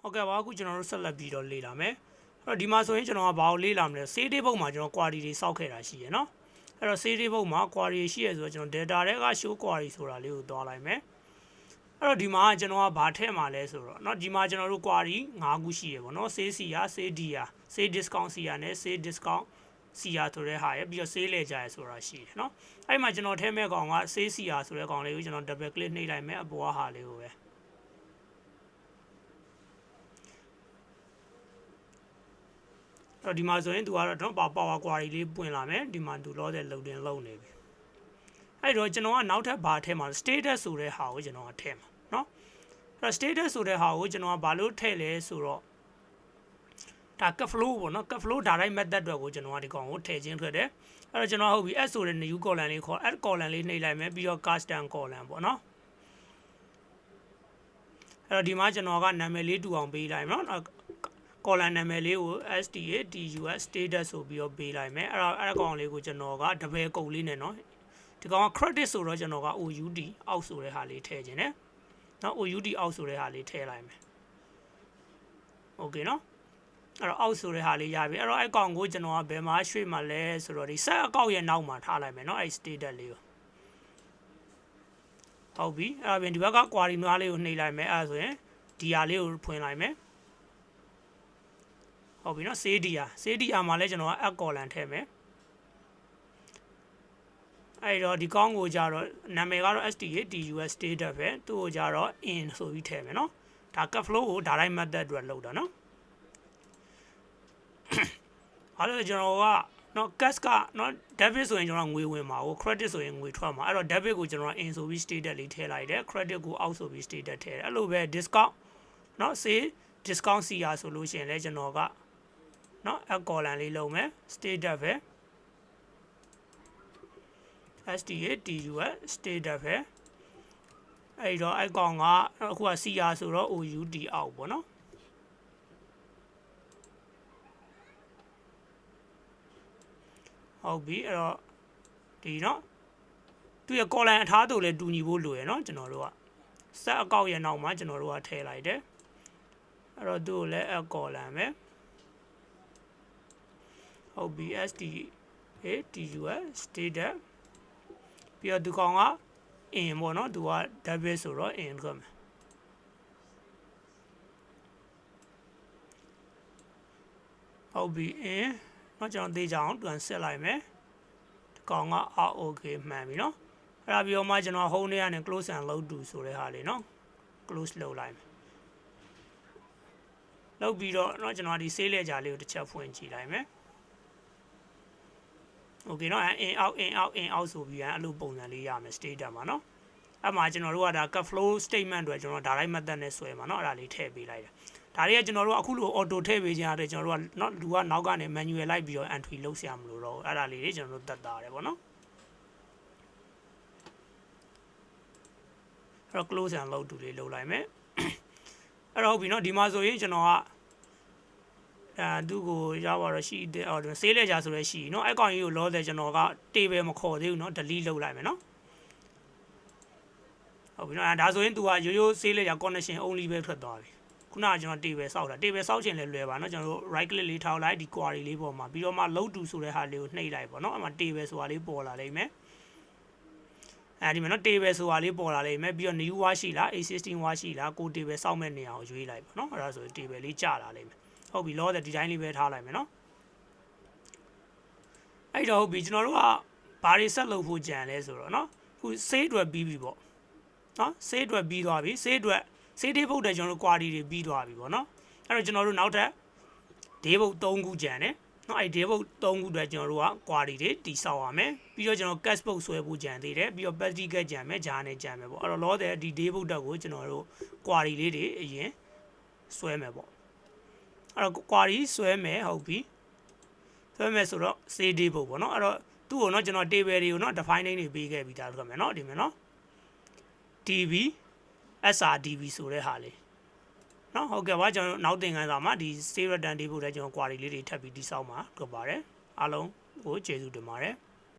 ဟုတ်ကဲ့ပါအခုကျွန်တော်တို့ဆက်လက်ပြီးတော့လေ့လာမယ်အဲ့တော့ဒီမှာဆိုရင်ကျွန်တော်ကဘာကိုလေ့လာမလဲ CD ဘုတ်မှာကျွန်တော် query တွေစောက်ခဲ့တာရှိရယ်နော်အဲ့တော့ CD ဘုတ်မှာ query ရှိရယ်ဆိုတော့ကျွန်တော် data တွေက show query ဆိုတာလေးကိုသွားလိုက်မယ်အဲ့တော့ဒီမှာကျွန်တော်ကဘာထည့်မှာလဲဆိုတော့เนาะဒီမှာကျွန်တော်တို့ query 5ခုရှိရယ်ပေါ့နော် say CR say DR say discount CR နဲ့ say discount CR ဆိုတဲ့ဟာရယ်ပြီးတော့ say လဲကြရယ်ဆိုတာရှိတယ်เนาะအဲ့မှာကျွန်တော်ထည့်မဲ့ကောင်က say CR ဆိုတဲ့ကောင်လေးကိုကျွန်တော် double click နှိပ်လိုက်မယ်အပေါ်ကဟာလေးကိုပဲဒီမှာဆိုရင်သူကတော့ power query လေးပွင့်လာမယ်ဒီမှာသူလောတဲ့ loading လုပ်နေပြီအဲ့တော့ကျွန်တော်ကနောက်ထပ်ဘာထည့်မှာ status ဆိုတဲ့ဟာကိုကျွန်တော်ကထည့်မှာเนาะအဲ့တော့ status ဆိုတဲ့ဟာကိုကျွန်တော်ကဘာလို့ထည့်လဲဆိုတော့ဒါ cut flow ပေါ့နော် cut flow direct method တွေကိုကျွန်တော်ကဒီကောင်ကိုထည့်ချင်းထွက်တယ်အဲ့တော့ကျွန်တော်ဟုတ်ပြီ s ဆိုတဲ့ new column လေးခေါ် add column လေးနှိပ်လိုက်မယ်ပြီးတော့ custom column ပေါ့နော်အဲ့တော့ဒီမှာကျွန်တော်ကနာမည်လေးတူအောင်ပေးလိုက်မယ်နော်column နာမည်လေးကို STATUS status ဆိုပြီးတော့ပေးလိုက်မယ်အဲ့ကောင်လေးကိုကျွန်တော်က double ကုတ်လေးနဲ့နော်ဒီကောင်က credit ဆိုတော့ကျွန်တော်က OUD အောက်ဆိုတဲ့ဟာလေးထည့်ခြင်းနဲ့နော် OUD အောက်ဆိုတဲ့ဟာလေးထည့်လိုက်မယ် okay နော်အဲ့တော့အောက်ဆိုတဲ့ဟာလေးရပြီအဲ့တော့အဲ့ကောင်ကိုကျွန်တော်ကဘယ်မှာရွှေ့မှာလဲဆိုတော့ဒီ set အကောက်ရဲ့နောက်မှာထားလိုက်မယ်နော်အဲ့ status လေးကိုဟုတ်ပြီအဲ့ဒါပြင်ဒီဘက်က query နွားလေးကိုနှိပ်လိုက်မယ်အဲ့ဒါဆိုရင်ဒီဟာလေးကိုဖွင့်လိုက်မယ်ဟုတ်ပြီနော် say DR မှာလည်းကျွန်တော်က add column ထည့်မယ်အဲ့တော့ဒီကောင်းကိုကြတော့နာမည်ကတော့ STATUS status ပဲသူ့ကိုကြတော့ in ဆိုပြီးထည့်မယ်နော်ဒါ cut flow ကို direct method အတွက်လုပ်တာနော်အဲ့တော့ကျွန်တော်ကနော် cash ကနော် debit ဆိုရင်ကျွန်တော်ငွေဝင်မှာကို credit ဆိုရင်ငွေထွက်မှာအဲ့တော့ debit ကိုကျွန်တော် in ဆိုပြီး status လေးထည့်လိုက်တယ် credit ကို out ဆိုပြီး status ထည့်တယ်အဲ့လိုပဲ discount နော် say discount CR ဆိုလို့ရှိရင်လည်းကျွန်တော်ကနော် add column လေးလုပ်မယ် status ပဲ STATUS status ပဲအဲ့တော့အဲ့ကောင်ကအခုက CR ဆိုတော့ OUD အောက်ပေါ့နော်ဟုတ်ပြီအဲ့တော့ဒီနော်သူရဲ့ column အထားတို့လည်းတူညီဖို့လိုရယ်နော်ကျွန်တော်တို့က set အကောက်ရဲ့နောက်မှာကျွန်တော်တို့ကထည့်လိုက်တယ်အဲ့တော့သူ့ကိုလည်း add column ပဲဟုတ်ပြီ STATUS status ပြီးတော့ဒီကောင်က in ပေါ့နော်သူက debit ဆိုတော့ in ထွက်မယ်ဟုတ်ပြီ in နော်ကျွန်တော်သိကြအောင်ပြန်ဆက်လိုက်မယ်ဒီကောင်က OK မှန်ပြီနော်အဲ့ဒါပြီးတော့မှကျွန်တော် home ထဲကနေ close and load to ဆိုတဲ့ဟာလေးနော် close လုပ်လိုက်မယ်လုပ်ပြီးတော့နော်ကျွန်တော်ဒီ save လက်ကြလေးကိုတစ်ချက်ဖွင့်ကြည့်လိုက်မယ်okay နော် in out ဆိုပြီးအဲ့လိုပုံစံလေးရမယ် status မှာနော်အဲ့မှာကျွန်တော်တို့ကဒါ cut flow statement တွေကျွန်တော် direct method နဲ့ဆွဲမှာနော်အဲ့ဒါလေးထည့်ပေးလိုက်တယ်ဒါတွေကကျွန်တော်တို့အခုလို auto ထည့်ပေးခြင်းအတွက်ကျွန်တော်တို့ကနော်လူကနောက်ကနေ manual လိုက်ပြီးတော့ entry လုပ်ဆရာမလို့တော့အဲ့ဒါလေးတွေကျွန်တော်တို့တတ်တာတယ်ပေါ့နော်အဲ့တော့ close and load to လေးလုပ်လိုက်မယ်အဲ့တော့ဟုတ်ပြီနော်ဒီမှာဆိုရင်ကျွန်တော်ကသူ့ကိုရပါတော့ရှိတဲ့အော်ဆေးလက်ကြဆိုလဲရှိเนาะအဲ့ကောင်ကြီးကိုလောတယ်ကျွန်တော်က table မခေါ်သေးဘူးเนาะ delete လုပ်လိုက်မယ်เนาะဟုတ်ပြီเนาะဒါဆိုရင် तू ကရိုးရိုးဆေးလက်ကြ connection only ပဲထွက်သွားပြီခုနကကျွန်တော် table စောက်တာ table စောက်ချင်လဲလွယ်ပါเนาะကျွန်တော်တို့ right click လေးထောက်လိုက်ဒီ query လေးပေါ်မှာပြီးတော့မှ load to ဆိုတဲ့ဟာလေးကိုနှိပ်လိုက်ပေါ့เนาะအဲ့မှာ table ဆိုတာလေးပေါ်လာလိမ့်မယ်အဲဒီမှာเนาะ table ဆိုတာလေးပေါ်လာလိမ့်မယ်ပြီးတော့ new ဝါရှိလား existing ဝါရှိလားကို table စောက်မဲ့နေရာကိုရွေးလိုက်ပေါ့เนาะအဲ့ဒါဆိုရင် table လေးကျလာလိမ့်မယ်ဟုတ်ပြီလောတဲ့ဒီတိုင်းလေးပဲထားလိုက်မယ်နော်အဲ့တော့ဟုတ်ပြီကျွန်တော်တို့ကဘာတွေဆက်လုပ်ဖို့ကြံလဲဆိုတော့နော်အခု save အတွက်ပြီးပြီပေါ့နော် save အတွက်ပြီးသွားပြီ save အတွက် save day ဘုတ်တဲ့ကျွန်တော်တို့ query တွေပြီးသွားပြီပေါ့နော်အဲ့တော့ကျွန်တော်တို့နောက်ထပ် day ဘုတ်3ခုကြံတယ်နော်အဲ့ day ဘုတ်3ခုအတွက်ကျွန်တော်တို့က query တွေတိဆောက်ရမယ်ပြီးတော့ကျွန်တော် cache ဘုတ်ဆွဲဖို့ကြံသေးတယ်ပြီးတော့ petty cache ကြံမယ်ဂျာနဲ့ကြံမယ်ပေါ့အဲ့တော့လောတဲ့ဒီ day ဘုတ်တက်ကိုကျွန်တော်တို့ query လေးတွေအရင်ဆွဲမယ်ပေါ့အဲ့တော့ query ဆွဲမယ်ဟုတ်ပြီဆွဲမယ်ဆိုတော့ say day ပေါ့နော်အဲ့တော့သူ့ကိုနော်ကျွန်တော် table တွေကိုနော် define name တွေပေးခဲ့ပြီးသားလို့ခမယ်နော်ဒီမှာနော် db srdb ဆိုတဲ့ဟာလေးနော်ဟုတ်ကဲ့ပါကျွန်တော်နောက်သင်ခန်းစာမှာဒီ save return day ဖို့လည်းကျွန်တော် query လေးတွေထပ်ပြီးတိစောက်မှာတွေ့ပါတယ်အားလုံးကိုကျေးဇူးတင်ပါတယ်